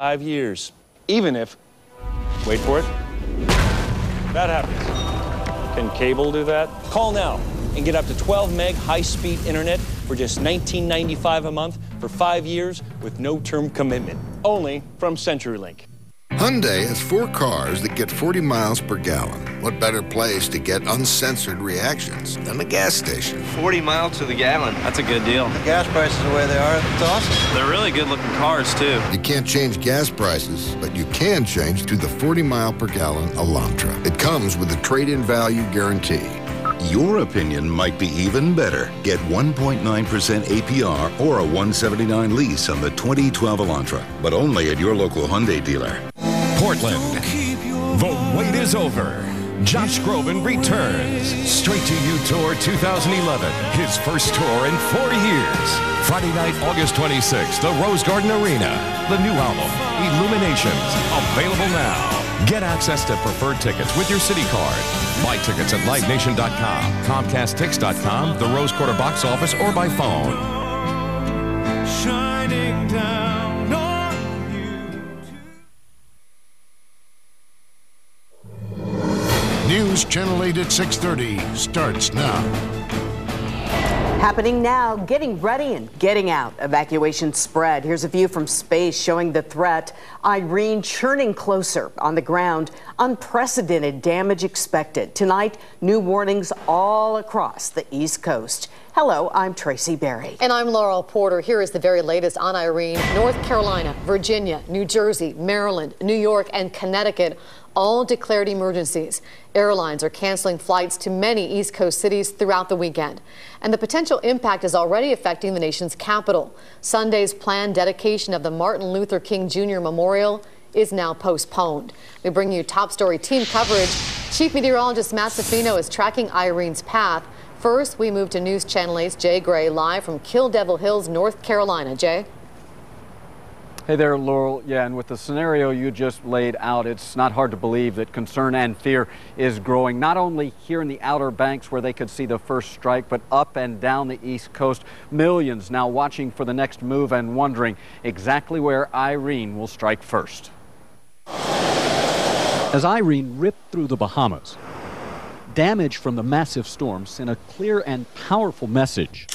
5 years, even if, wait for it, that happens. Can cable do that? Call now and get up to 12 meg high-speed internet for just $19.95 a month for 5 years with no term commitment. Only from CenturyLink. Hyundai has 4 cars that get 40 miles per gallon. What better place to get uncensored reactions than the gas station? 40 miles to the gallon. That's a good deal. The gas prices the way they are, it's awesome. They're really good-looking cars, too. You can't change gas prices, but you can change to the 40 mile per gallon Elantra. It comes with a trade-in value guarantee. Your opinion might be even better. Get 1.9% APR or a $179 lease on the 2012 Elantra, but only at your local Hyundai dealer. Portland, the wait is over. Josh Groban returns. Straight to You Tour 2011, his first tour in 4 years. Friday night, August 26th, the Rose Garden Arena. The new album, Illuminations, available now. Get access to preferred tickets with your Citi card. Buy tickets at LiveNation.com, ComcastTix.com, the Rose Quarter box office, or by phone. Shining down on you. News Channel 8 at 6:30 starts now. Happening now, getting ready and getting out. Evacuation spread. Here's a view from space showing the threat. Irene churning closer on the ground. Unprecedented damage expected. Tonight, new warnings all across the East Coast. Hello, I'm Tracy Berry. And I'm Laurel Porter. Here is the very latest on Irene. North Carolina, Virginia, New Jersey, Maryland, New York, and Connecticut all declared emergencies. Airlines are canceling flights to many East Coast cities throughout the weekend. And the potential impact is already affecting the nation's capital. Sunday's planned dedication of the Martin Luther King Jr. Memorial is now postponed. We bring you top story team coverage. Chief Meteorologist Matt Safino is tracking Irene's path. First, we move to News Channel 8's Jay Gray live from Kill Devil Hills, North Carolina. Jay? Hey there, Laurel. Yeah, and with the scenario you just laid out, it's not hard to believe that concern and fear is growing, not only here in the Outer Banks where they could see the first strike, but up and down the East Coast. Millions now watching for the next move and wondering exactly where Irene will strike first. As Irene ripped through the Bahamas, damage from the massive storm sent a clear and powerful message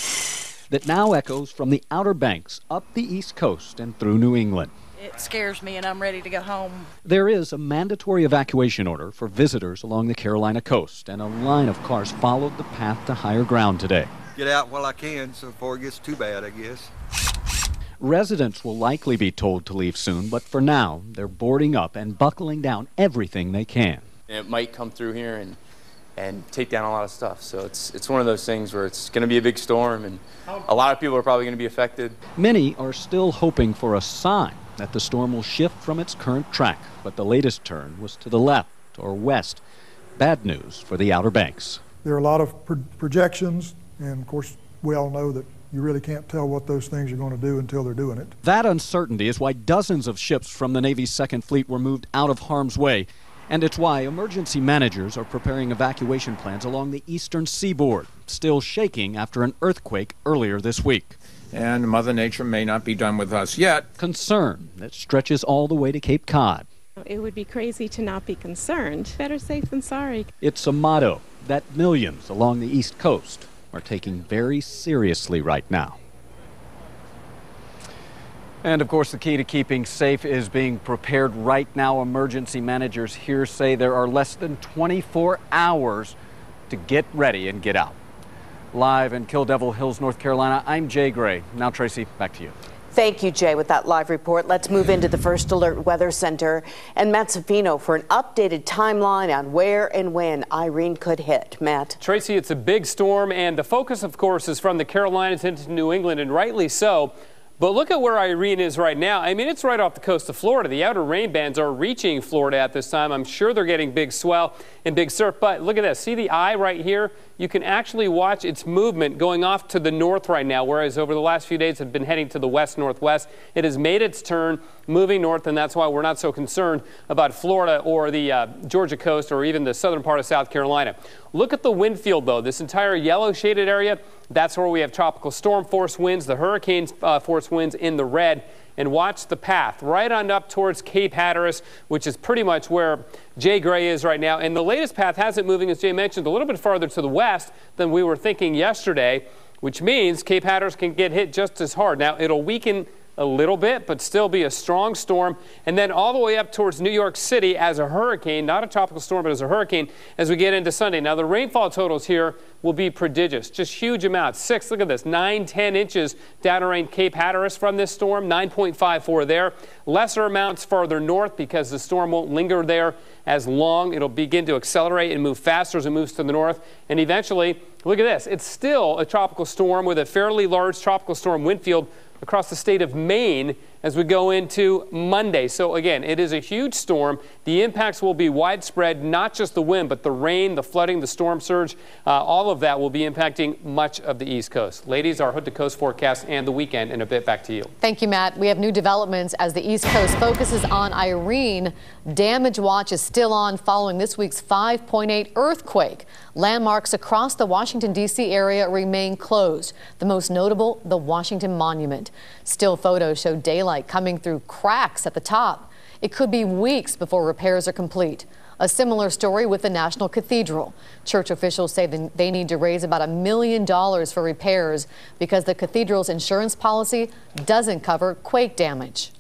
that now echoes from the Outer Banks up the East Coast and through New England. It scares me and I'm ready to go home. There is a mandatory evacuation order for visitors along the Carolina coast, and a line of cars followed the path to higher ground today. Get out while I can so before it gets too bad, I guess. Residents will likely be told to leave soon, but for now, they're boarding up and buckling down everything they can. It might come through here and take down a lot of stuff. So it's one of those things where it's going to be a big storm, and a lot of people are probably going to be affected. Many are still hoping for a sign that the storm will shift from its current track, but the latest turn was to the left or west. Bad news for the Outer Banks. There are a lot of projections, and of course we all know that you really can't tell what those things are going to do until they're doing it. That uncertainty is why dozens of ships from the Navy's Second Fleet were moved out of harm's way. And it's why emergency managers are preparing evacuation plans along the eastern seaboard, still shaking after an earthquake earlier this week. And Mother Nature may not be done with us yet. Concern that stretches all the way to Cape Cod. It would be crazy to not be concerned. Better safe than sorry. It's a motto that millions along the East Coast are taking very seriously right now. And of course, the key to keeping safe is being prepared right now. Emergency managers here say there are less than 24 hours to get ready and get out. Live in Kill Devil Hills, North Carolina, I'm Jay Gray. Now, Tracy, back to you. Thank you, Jay, with that live report. Let's move into the First Alert Weather Center and Matt Safino for an updated timeline on where and when Irene could hit. Matt. Tracy, it's a big storm, and the focus, of course, is from the Carolinas into New England, and rightly so. But look at where Irene is right now. I mean, it's right off the coast of Florida. The outer rain bands are reaching Florida at this time. I'm sure they're getting big swell and big surf. But look at this. See the eye right here? You can actually watch its movement going off to the north right now, whereas over the last few days have been heading to the west-northwest. It has made its turn, moving north, and that's why we're not so concerned about Florida or the Georgia coast or even the southern part of South Carolina. Look at the wind field, though. This entire yellow shaded area, That's where we have tropical storm force winds, the hurricane force winds in the red. And watch the path right on up towards Cape Hatteras, which is pretty much where Jay Gray is right now. And the latest path has it moving, as Jay mentioned, a little bit farther to the west than we were thinking yesterday, which means Cape Hatteras can get hit just as hard. Now, it'll weaken a little bit, but still be a strong storm. And then all the way up towards New York City as a hurricane, not a tropical storm, but as a hurricane as we get into Sunday. Now, the rainfall totals here will be prodigious, just huge amounts. Look at this, 9, 10 inches down around Cape Hatteras from this storm, 9.54 there. Lesser amounts farther north because the storm won't linger there as long. It'll begin to accelerate and move faster as it moves to the north. And eventually, look at this, it's still a tropical storm with a fairly large tropical storm wind field across the state of Maine as we go into Monday. So again, it is a huge storm. The impacts will be widespread, not just the wind, but the rain, the flooding, the storm surge. All of that will be impacting much of the East Coast. Ladies, our hood-to-coast forecast and the weekend, and a bit back to you. Thank you, Matt. We have new developments as the East Coast focuses on Irene. Damage watch is still on following this week's 5.8 earthquake. Landmarks across the Washington, D.C. area remain closed. The most notable, the Washington Monument. Still photos show daylight coming through cracks at the top. It could be weeks before repairs are complete. A similar story with the National Cathedral. Church officials say they need to raise about $1 million for repairs because the cathedral's insurance policy doesn't cover quake damage.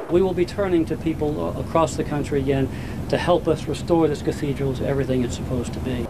We will be turning to people across the country again to help us restore this cathedral to everything it's supposed to be.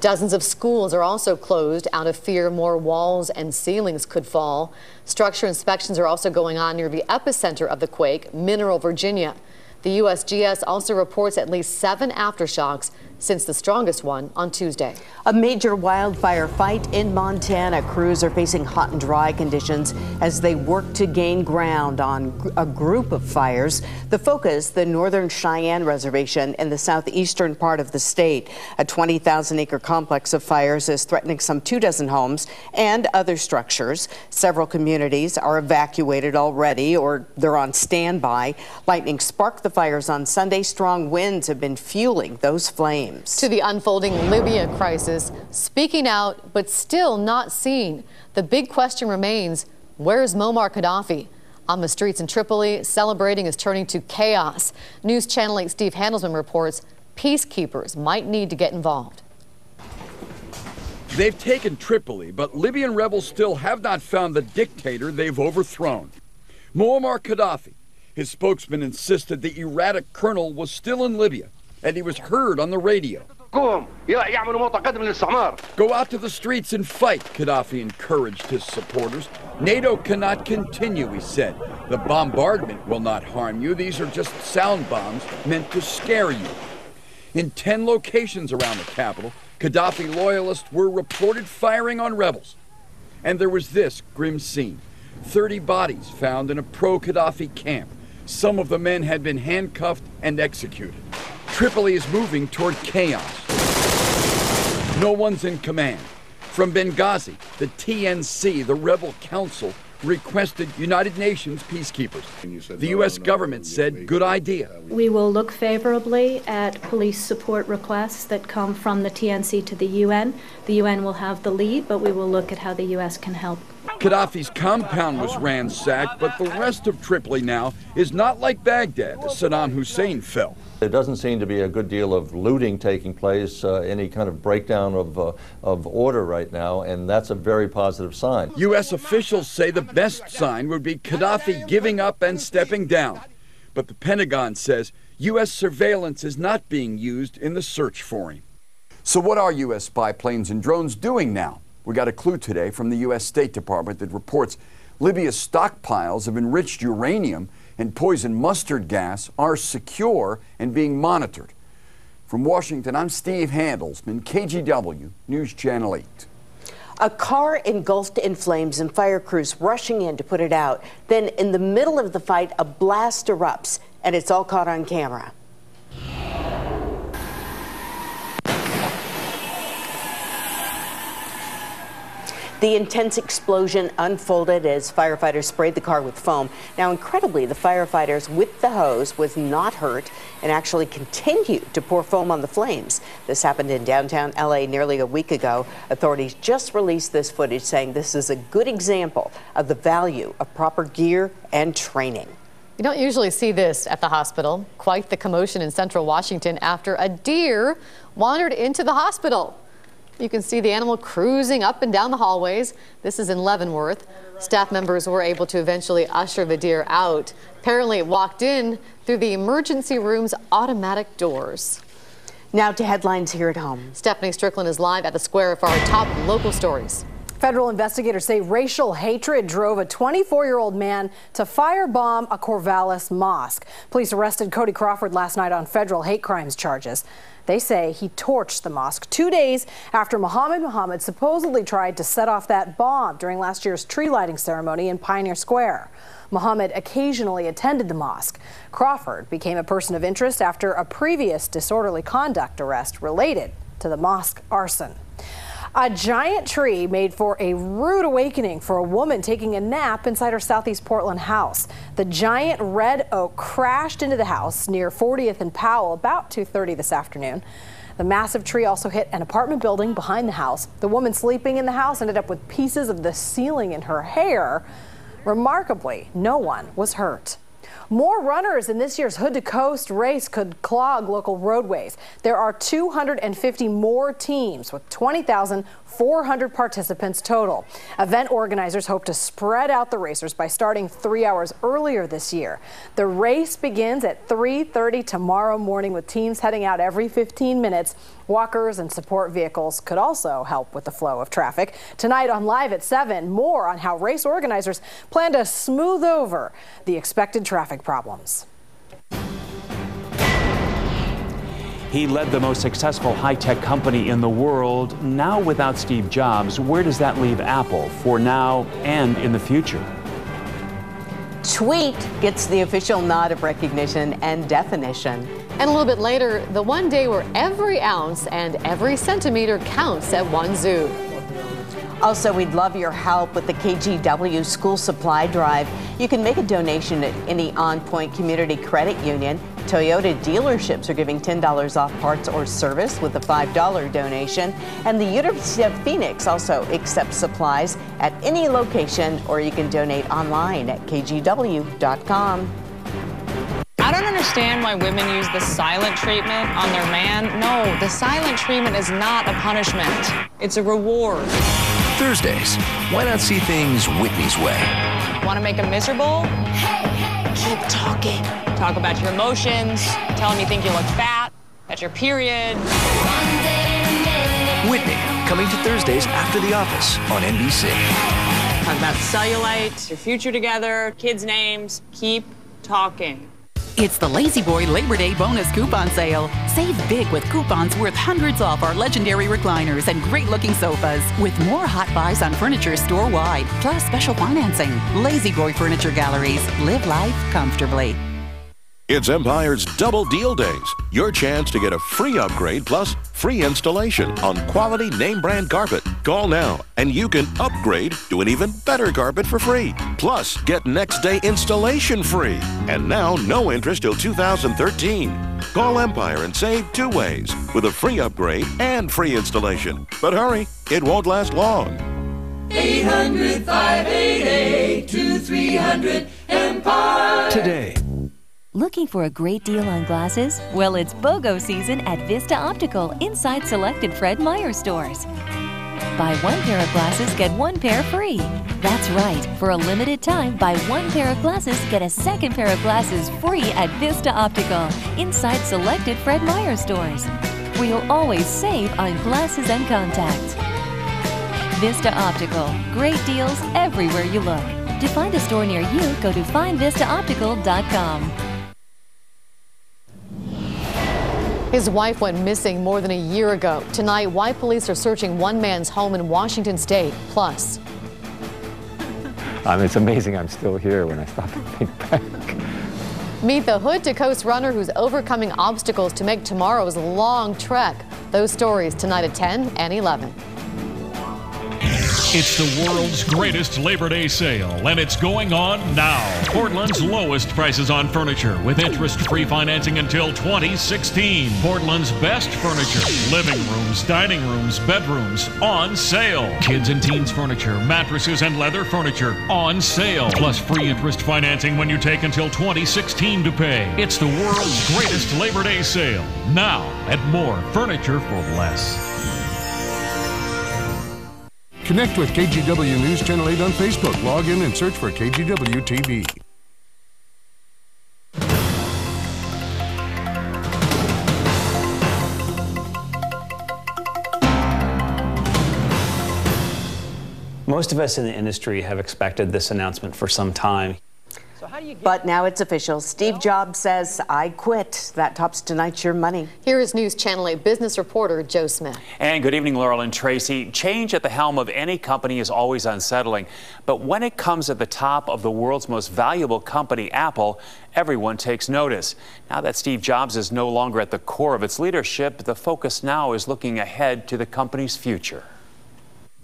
Dozens of schools are also closed out of fear more walls and ceilings could fall. Structure inspections are also going on near the epicenter of the quake, Mineral, Virginia. The USGS also reports at least 7 aftershocks since the strongest one on Tuesday. A major wildfire fight in Montana. Crews are facing hot and dry conditions as they work to gain ground on a group of fires. The focus, the Northern Cheyenne Reservation in the southeastern part of the state. A 20,000-acre complex of fires is threatening some 24 homes and other structures. Several communities are evacuated already or they're on standby. Lightning sparked the fires on Sunday. Strong winds have been fueling those flames. To the unfolding Libya crisis, speaking out but still not seen. The big question remains, where's Muammar Gaddafi? On the streets in Tripoli, celebrating is turning to chaos. News Channel 8 Steve Handelsman reports peacekeepers might need to get involved. They've taken Tripoli, but Libyan rebels still have not found the dictator they've overthrown. Muammar Gaddafi. His spokesman insisted the erratic colonel was still in Libya, and he was heard on the radio. Go out to the streets and fight, Gaddafi encouraged his supporters. NATO cannot continue, he said. The bombardment will not harm you. These are just sound bombs meant to scare you. In 10 locations around the capital, Gaddafi loyalists were reported firing on rebels. And there was this grim scene. 30 bodies found in a pro-Gaddafi camp. Some of the men had been handcuffed and executed. Tripoli is moving toward chaos. No one's in command. From Benghazi, the TNC, the rebel council, requested United Nations peacekeepers. The U.S. government said, good idea. We will look favorably at police support requests that come from the TNC to the UN. The UN will have the lead, but we will look at how the U.S. can help. Gaddafi's compound was ransacked, but the rest of Tripoli now is not like Baghdad, as Saddam Hussein fell. There doesn't seem to be a good deal of looting taking place, any kind of breakdown of order right now, and that's a very positive sign. U.S. officials say the best sign would be Gaddafi giving up and stepping down. But the Pentagon says U.S. surveillance is not being used in the search for him. So what are U.S. spy planes and drones doing now? We got a clue today from the U.S. State Department that reports Libya's stockpiles of enriched uranium and poison mustard gas are secure and being monitored. From Washington, I'm Steve Handelsman, KGW News Channel 8. A car engulfed in flames and fire crews rushing in to put it out. Then in the middle of the fight, a blast erupts, and it's all caught on camera. The intense explosion unfolded as firefighters sprayed the car with foam. Now, incredibly, the firefighters with the hose was not hurt and actually continued to pour foam on the flames. This happened in downtown LA nearly a week ago. Authorities just released this footage saying this is a good example of the value of proper gear and training. You don't usually see this at the hospital. Quite the commotion in central Washington after a deer wandered into the hospital. You can see the animal cruising up and down the hallways. This is in Leavenworth. Staff members were able to eventually usher the deer out. Apparently it walked in through the emergency room's automatic doors. Now to headlines here at home. Stephanie Strickland is live at the Square for our top local stories. Federal investigators say racial hatred drove a 24-year-old man to firebomb a Corvallis mosque. Police arrested Cody Crawford last night on federal hate crimes charges. They say he torched the mosque 2 days after Muhammad supposedly tried to set off that bomb during last year's tree lighting ceremony in Pioneer Square. Muhammad occasionally attended the mosque. Crawford became a person of interest after a previous disorderly conduct arrest related to the mosque arson. A giant tree made for a rude awakening for a woman taking a nap inside her Southeast Portland house. The giant red oak crashed into the house near 40th and Powell about 2:30 this afternoon. The massive tree also hit an apartment building behind the house. The woman sleeping in the house ended up with pieces of the ceiling in her hair. Remarkably, no one was hurt. More runners in this year's Hood to Coast race could clog local roadways. There are 250 more teams with 20,400 participants total. Event organizers hope to spread out the racers by starting 3 hours earlier this year. The race begins at 3:30 tomorrow morning with teams heading out every 15 minutes. Walkers and support vehicles could also help with the flow of traffic. Tonight on Live at 7, more on how race organizers plan to smooth over the expected traffic problems. He led the most successful high-tech company in the world. Now without Steve Jobs, where does that leave Apple for now and in the future? Tweet gets the official nod of recognition and definition. And a little bit later, the one day where every ounce and every centimeter counts at one zoo. Also, we'd love your help with the KGW School Supply Drive. You can make a donation at any On Point Community Credit Union. Toyota dealerships are giving $10 off parts or service with a $5 donation. And the University of Phoenix also accepts supplies at any location, or you can donate online at kgw.com. I don't understand why women use the silent treatment on their man. No, the silent treatment is not a punishment. It's a reward. Thursdays, why not see things Whitney's way? Want to make them miserable? Keep talking. Talk about your emotions. Tell them you think you look fat. That's your period. Whitney, coming to Thursdays after The Office on NBC. Talk about cellulite, your future together, kids' names. Keep talking. It's the Lazy Boy Labor Day bonus coupon sale. Save big with coupons worth hundreds off our legendary recliners and great-looking sofas. With more hot buys on furniture store-wide, plus special financing. Lazy Boy Furniture Galleries. Live life comfortably. It's Empire's Double Deal Days. Your chance to get a free upgrade plus free installation on quality name brand carpet. Call now and you can upgrade to an even better carpet for free. Plus, get next day installation free. And now, no interest till 2013. Call Empire and save 2 ways with a free upgrade and free installation. But hurry, it won't last long. 800-588-2300 Empire. Today. Looking for a great deal on glasses? Well, it's BOGO season at Vista Optical inside selected Fred Meyer stores. Buy 1 pair of glasses, get 1 pair free. That's right. For a limited time, buy 1 pair of glasses, get a 2nd pair of glasses free at Vista Optical inside selected Fred Meyer stores, where you'll always save on glasses and contacts. Vista Optical. Great deals everywhere you look. To find a store near you, go to findvistaoptical.com. His wife went missing more than a year ago. Tonight, why police are searching one man's home in Washington State. Plus, it's amazing I'm still here when I stop and think back. meet the Hood to Coast runner who's overcoming obstacles to make tomorrow's long trek. Those stories tonight at 10 and 11. It's the world's greatest Labor Day sale, and it's going on now. Portland's lowest prices on furniture with interest-free financing until 2016. Portland's best furniture, living rooms, dining rooms, bedrooms, on sale. Kids and teens furniture, mattresses, and leather furniture on sale. Plus free interest financing when you take until 2016 to pay. It's the world's greatest Labor Day sale, now at More Furniture for Less. Connect with KGW News Channel 8 on Facebook. Log in and search for KGW TV. Most of us in the industry have expected this announcement for some time. But now it's official. Steve Jobs says, I quit. That tops tonight's Your Money. Here is News Channel 8 business reporter Joe Smith. And good evening, Laurel and Tracy. Change at the helm of any company is always unsettling. But when it comes at the top of the world's most valuable company, Apple, everyone takes notice. Now that Steve Jobs is no longer at the core of its leadership, the focus now is looking ahead to the company's future.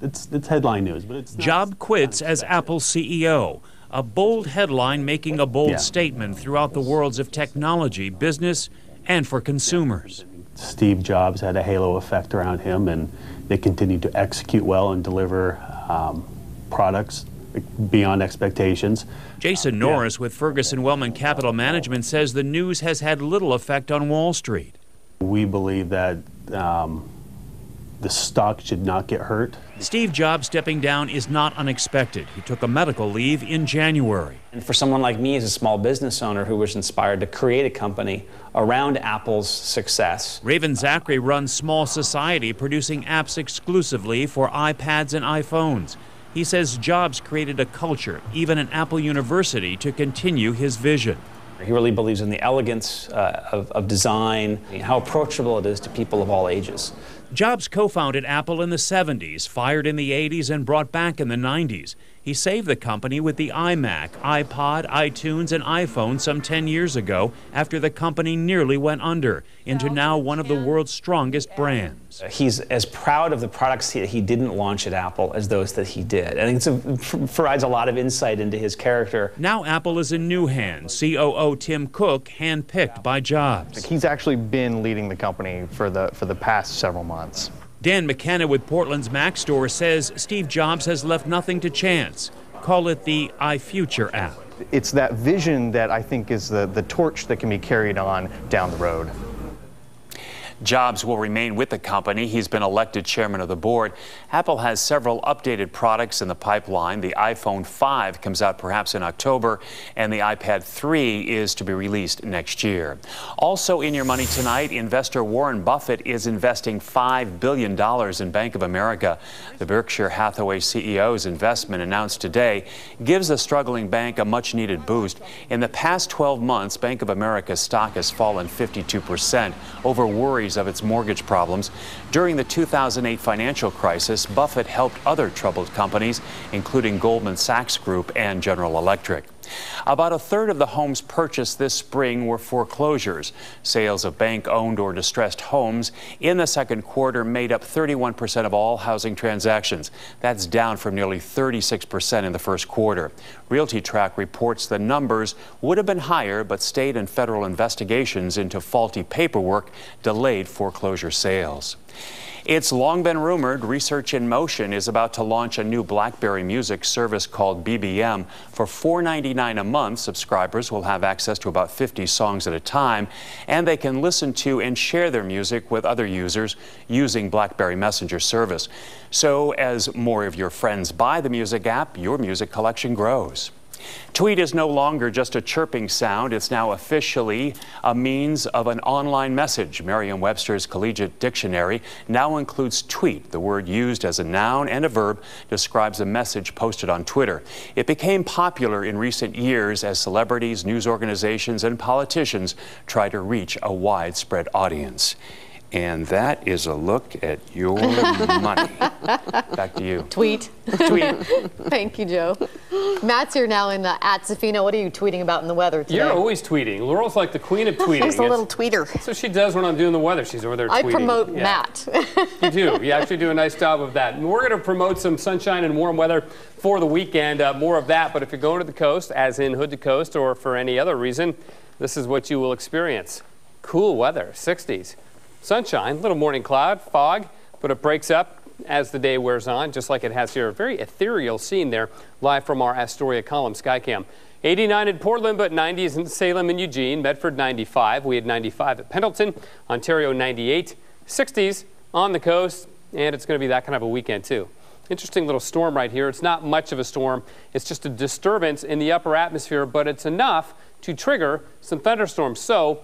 It's headline news, but it's not. Job quits as Apple CEO. A bold headline making a bold statement throughout the worlds of technology, business, and for consumers. Steve Jobs had a halo effect around him, and they continued to execute well and deliver products beyond expectations. Jason Norris with Ferguson Wellman Capital Management says the news has had little effect on Wall Street. We believe that the stock should not get hurt. Steve Jobs stepping down is not unexpected. He took a medical leave in January. And for someone like me as a small business owner who was inspired to create a company around Apple's success. Raven Zachary runs Small Society, producing apps exclusively for iPads and iPhones. He says Jobs created a culture, even an Apple University, to continue his vision. He really believes in the elegance of design, how approachable it is to people of all ages. Jobs co-founded Apple in the 70s, fired in the 80s, and brought back in the 90s. He saved the company with the iMac, iPod, iTunes, and iPhone some 10 years ago after the company nearly went under, into now one of the world's strongest brands. He's as proud of the products that he didn't launch at Apple as those that he did. I think it provides a lot of insight into his character. Now Apple is in new hands. COO Tim Cook, handpicked by Jobs. He's actually been leading the company for the past several months. Dan McKenna with Portland's Mac Store says Steve Jobs has left nothing to chance. Call it the iFuture app. It's that vision that I think is the torch that can be carried on down the road. Jobs will remain with the company. He's been elected chairman of the board. Apple has several updated products in the pipeline. The iPhone 5 comes out perhaps in October, and the iPad 3 is to be released next year. Also in Your Money tonight, investor Warren Buffett is investing $5 billion in Bank of America. The Berkshire Hathaway CEO's investment announced today gives the struggling bank a much-needed boost. In the past 12 months, Bank of America's stock has fallen 52% over worries of its mortgage problems. During the 2008 financial crisis, Buffett helped other troubled companies, including Goldman Sachs Group and General Electric. About a third of the homes purchased this spring were foreclosures. Sales of bank-owned or distressed homes in the second quarter made up 31% of all housing transactions. That's down from nearly 36% in the first quarter. Realty Track reports the numbers would have been higher, but state and federal investigations into faulty paperwork delayed foreclosure sales. It's long been rumored Research in Motion is about to launch a new BlackBerry music service called BBM. For $4.99 a month, subscribers will have access to about 50 songs at a time, and they can listen to and share their music with other users using BlackBerry Messenger service. So as more of your friends buy the music app, your music collection grows. Tweet is no longer just a chirping sound. It's now officially a means of an online message. Merriam-Webster's Collegiate Dictionary now includes tweet. The word used as a noun and a verb describes a message posted on Twitter. It became popular in recent years as celebrities, news organizations, and politicians try to reach a widespread audience. And that is a look at your money. Back to you. Tweet. Tweet. Thank you, Joe. Matt's here now in at Safina. What are you tweeting about in the weather today? You're always tweeting. Laurel's like the queen of tweeting. She's a little tweeter. That's what she does when I'm doing the weather. She's over there tweeting. I promote Matt. You do. You actually do a nice job of that. And we're going to promote some sunshine and warm weather for the weekend. More of that. But if you're going to the coast, as in hood to coast, or for any other reason, this is what you will experience. Cool weather, 60s. Sunshine, little morning cloud, fog, but it breaks up as the day wears on, just like it has here. A very ethereal scene there, live from our Astoria column Skycam. 89 in Portland, but 90s in Salem and Eugene. Medford 95. We had 95 at Pendleton. Ontario 98. 60s on the coast, and it's going to be that kind of a weekend too. Interesting little storm right here. It's not much of a storm. It's just a disturbance in the upper atmosphere, but it's enough to trigger some thunderstorms. So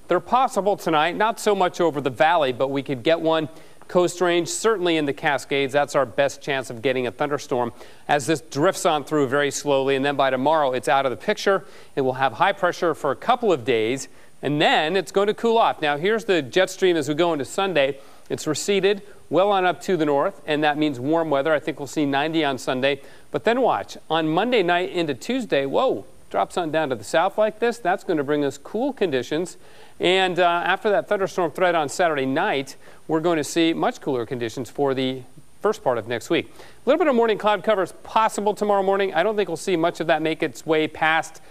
they're possible tonight, not so much over the valley, but we could get one coast range, certainly in the Cascades. That's our best chance of getting a thunderstorm as this drifts on through very slowly. And then by tomorrow, it's out of the picture. It will have high pressure for a couple of days, and then it's going to cool off. Now, here's the jet stream as we go into Sunday. It's receded well on up to the north, and that means warm weather. I think we'll see 90 on Sunday. But then watch, on Monday night into Tuesday, whoa, drops on down to the south like this. That's going to bring us cool conditions. And after that thunderstorm threat on Saturday night, we're going to see much cooler conditions for the first part of next week. A little bit of morning cloud cover is possible tomorrow morning. I don't think we'll see much of that make its way past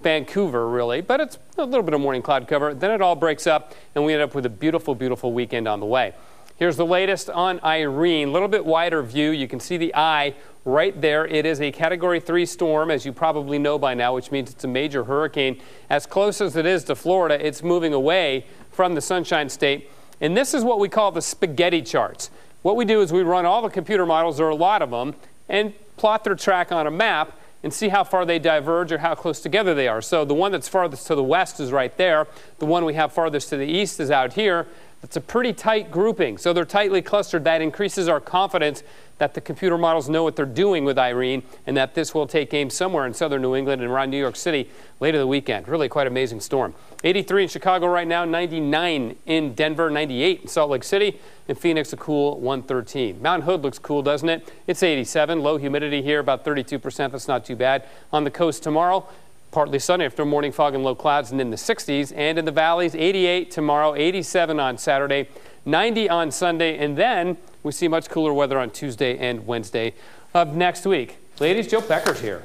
Vancouver, really, but it's a little bit of morning cloud cover. Then it all breaks up, and we end up with a beautiful, beautiful weekend on the way. Here's the latest on Irene. A little bit wider view. You can see the eye right there. It is a Category 3 storm, as you probably know by now, which means it's a major hurricane. As close as it is to Florida, it's moving away from the Sunshine State. And this is what we call the spaghetti charts. What we do is we run all the computer models, there are a lot of them, and plot their track on a map and see how far they diverge or how close together they are. So the one that's farthest to the west is right there. The one we have farthest to the east is out here. It's a pretty tight grouping, so they're tightly clustered. That increases our confidence that the computer models know what they're doing with Irene and that this will take aim somewhere in southern New England and around New York City later the weekend. Really quite amazing storm. 83 in Chicago right now, 99 in Denver, 98 in Salt Lake City, and Phoenix a cool 113. Mount Hood looks cool, doesn't it? It's 87, low humidity here, about 32%. That's not too bad. On the coast tomorrow, partly sunny after morning fog and low clouds and in the 60s. And in the valleys, 88 tomorrow, 87 on Saturday, 90 on Sunday. And then we see much cooler weather on Tuesday and Wednesday of next week. Ladies, Joe Becker's here.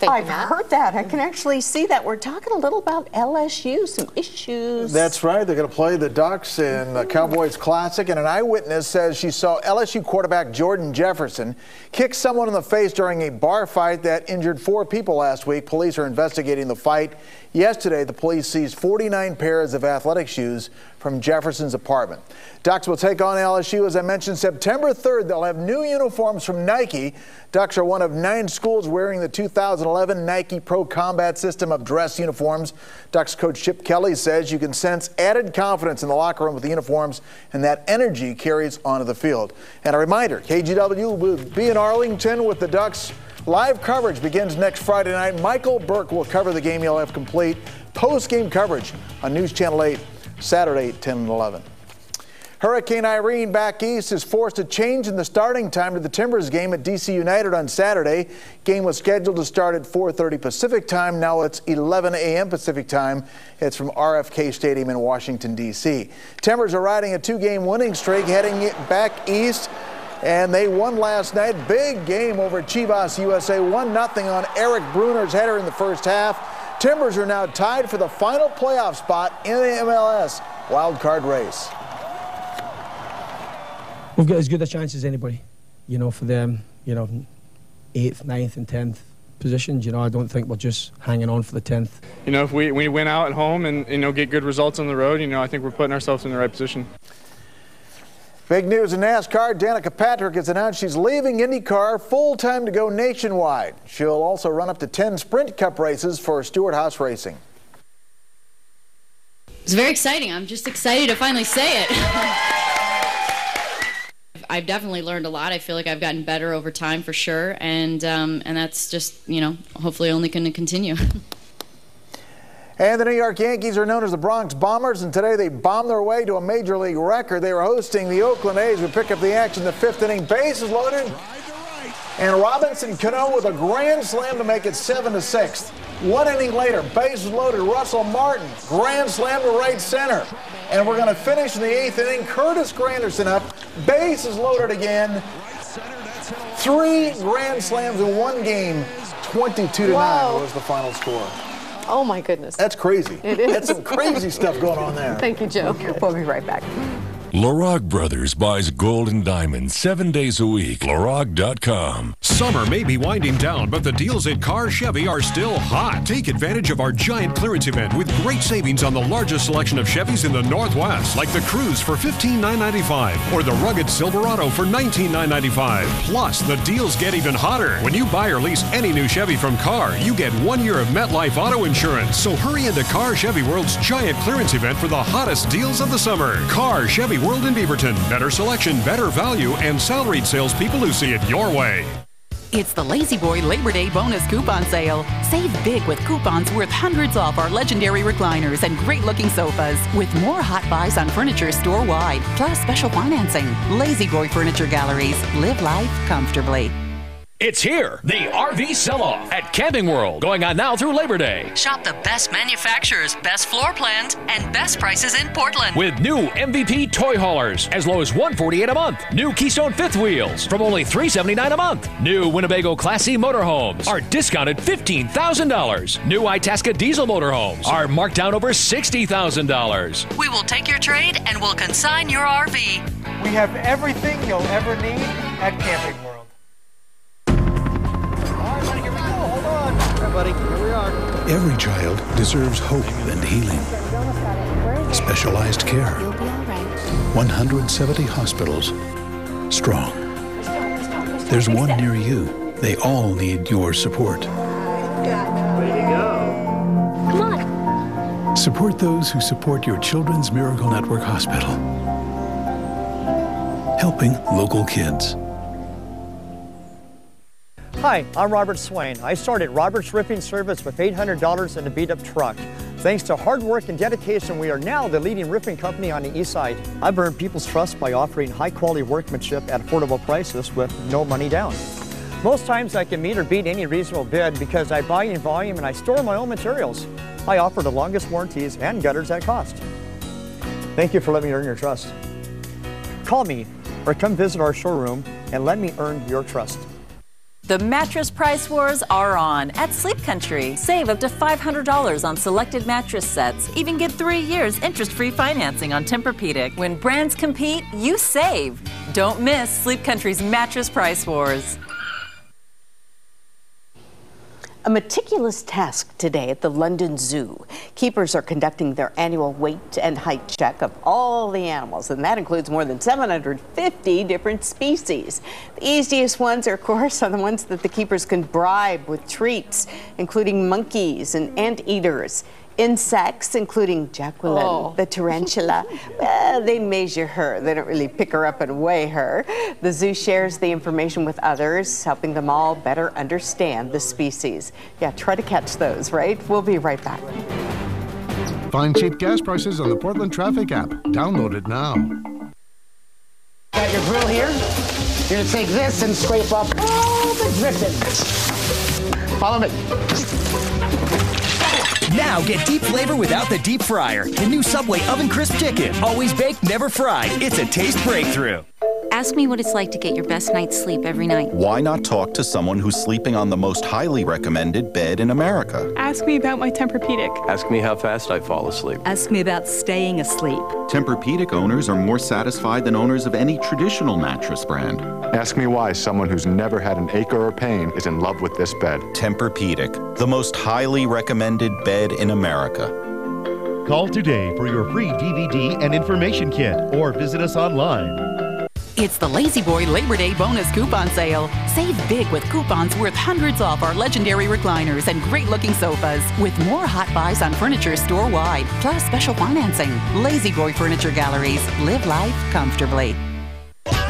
I've heard that. I can actually see that. We're talking a little about LSU, some issues. That's right. They're going to play the Ducks in the Cowboys Classic, and an eyewitness says she saw LSU quarterback Jordan Jefferson kick someone in the face during a bar fight that injured 4 people last week. Police are investigating the fight. Yesterday, the police seized 49 pairs of athletic shoes from Jefferson's apartment. Ducks will take on LSU, as I mentioned, September 3rd. They'll have new uniforms from Nike. Ducks are one of 9 schools wearing the 2011 Nike Pro Combat System of dress uniforms. Ducks coach Chip Kelly says you can sense added confidence in the locker room with the uniforms, and that energy carries onto the field. And a reminder, KGW will be in Arlington with the Ducks. Live coverage begins next Friday night. Michael Burke will cover the game. He'll have complete post-game coverage on News Channel 8, Saturday, 10 and 11. Hurricane Irene back east has forced a change in the starting time to the Timbers game at DC United on Saturday. Game was scheduled to start at 4:30 Pacific time. Now it's 11 a.m. Pacific time. It's from RFK Stadium in Washington, D.C. Timbers are riding a 2-game winning streak heading back east, and they won last night. Big game over Chivas USA, 1-0 on Eric Bruner's header in the first half. Timbers are now tied for the final playoff spot in the MLS wildcard race. We've got as good a chance as anybody, for them, 8th, 9th and 10th positions. I don't think we're just hanging on for the 10th. If we win out at home and, get good results on the road, I think we're putting ourselves in the right position. Big news in NASCAR. Danica Patrick has announced she's leaving IndyCar full-time to go nationwide. She'll also run up to 10 Sprint Cup races for Stewart-Haas Racing. It's very exciting. I'm just excited to finally say it. I've definitely learned a lot. I feel like I've gotten better over time for sure, and that's just, hopefully only going to continue. And the New York Yankees are known as the Bronx Bombers, and today they bombed their way to a Major League record. They were hosting the Oakland A's, who pick up the action in the 5th inning. Bases loaded, and Robinson Cano with a grand slam to make it 7-6. 1 inning later, bases loaded, Russell Martin, grand slam to right center. And we're going to finish in the 8th inning. Curtis Granderson up, bases loaded again. 3 grand slams in one game. 22-9 was the final score. Oh, my goodness. That's crazy. It is. That's some crazy stuff going on there. Thank you, Joe. We'll be right back. LaRock Brothers buys gold and diamonds 7 days a week. LaRock.com. Summer may be winding down, but the deals at Car Chevy are still hot. Take advantage of our giant clearance event with great savings on the largest selection of Chevys in the Northwest, like the Cruze for $15,995 or the rugged Silverado for $19,995. Plus, the deals get even hotter. When you buy or lease any new Chevy from Car, you get 1 year of MetLife auto insurance. So hurry into Car Chevy World's giant clearance event for the hottest deals of the summer. Car Chevy World in Beaverton. Better selection, better value, and salaried salespeople who see it your way. It's the Lazy Boy Labor Day bonus coupon sale. Save big with coupons worth hundreds off our legendary recliners and great-looking sofas, with more hot buys on furniture store-wide, plus special financing. Lazy Boy Furniture Galleries. Live life comfortably. It's here, the RV sell-off at Camping World, going on now through Labor Day. Shop the best manufacturers, best floor plans, and best prices in Portland. With new MVP toy haulers as low as $148 a month. New Keystone fifth wheels from only $379 a month. New Winnebago Class C motorhomes are discounted $15,000. New Itasca diesel motorhomes are marked down over $60,000. We will take your trade and we'll consign your RV. We have everything you'll ever need at Camping World. Buddy, here we are. Every child deserves hope and healing. Specialized care. 170 hospitals. Strong. There's one near you. They all need your support. Way to go. Come on. Support those who support your Children's Miracle Network Hospital. Helping local kids. Hi, I'm Robert Swain. I started Robert's Ripping Service with $800 in a beat-up truck. Thanks to hard work and dedication, we are now the leading ripping company on the East Side. I've earned people's trust by offering high-quality workmanship at affordable prices with no money down. Most times I can meet or beat any reasonable bid because I buy in volume and I store my own materials. I offer the longest warranties and gutters at cost. Thank you for letting me earn your trust. Call me or come visit our showroom and let me earn your trust. The mattress price wars are on at Sleep Country. Save up to $500 on selected mattress sets. Even get 3 years interest-free financing on Tempur-Pedic. When brands compete, you save. Don't miss Sleep Country's mattress price wars. A meticulous task today at the London Zoo. Keepers are conducting their annual weight and height check of all the animals, and that includes more than 750 different species. The easiest ones, of course, are the ones that the keepers can bribe with treats, including monkeys and anteaters. Insects, including Jacqueline, the tarantula, well, they measure her. They don't really pick her up and weigh her. The zoo shares the information with others, helping them all better understand the species. Yeah, try to catch those, right? We'll be right back. Find cheap gas prices on the Portland Traffic app. Download it now. Got your grill here? You're gonna take this and scrape up all the drippings. Follow me. Now get deep flavor without the deep fryer. The new Subway Oven Crisp Chicken. Always baked, never fried. It's a taste breakthrough. Ask me what it's like to get your best night's sleep every night. Why not talk to someone who's sleeping on the most highly recommended bed in America? Ask me about my Tempur-Pedic. Ask me how fast I fall asleep. Ask me about staying asleep. Tempur-Pedic owners are more satisfied than owners of any traditional mattress brand. Ask me why someone who's never had an ache or a pain is in love with this bed. Tempur-Pedic, the most highly recommended bed in America. Call today for your free DVD and information kit or visit us online. It's the Lazy Boy Labor Day bonus coupon sale. Save big with coupons worth hundreds off our legendary recliners and great-looking sofas, with more hot buys on furniture store-wide, plus special financing. Lazy Boy Furniture Galleries. Live life comfortably.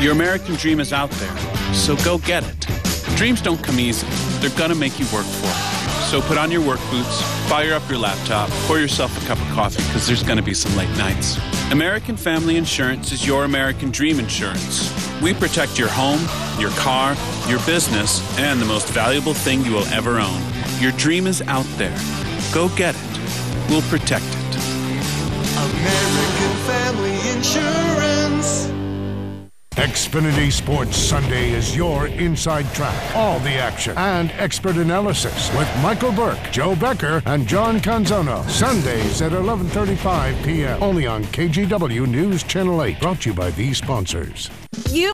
Your American dream is out there, so go get it. Dreams don't come easy. They're gonna make you work for it. So put on your work boots, fire up your laptop, pour yourself a cup of coffee, because there's going to be some late nights. American Family Insurance is your American dream insurance. We protect your home, your car, your business, and the most valuable thing you will ever own. Your dream is out there. Go get it. We'll protect it. American Family Insurance. Xfinity Sports Sunday is your inside track. All the action and expert analysis with Michael Burke, Joe Becker, and John Canzano. Sundays at 11:35 p.m. Only on KGW News Channel 8. Brought to you by these sponsors. You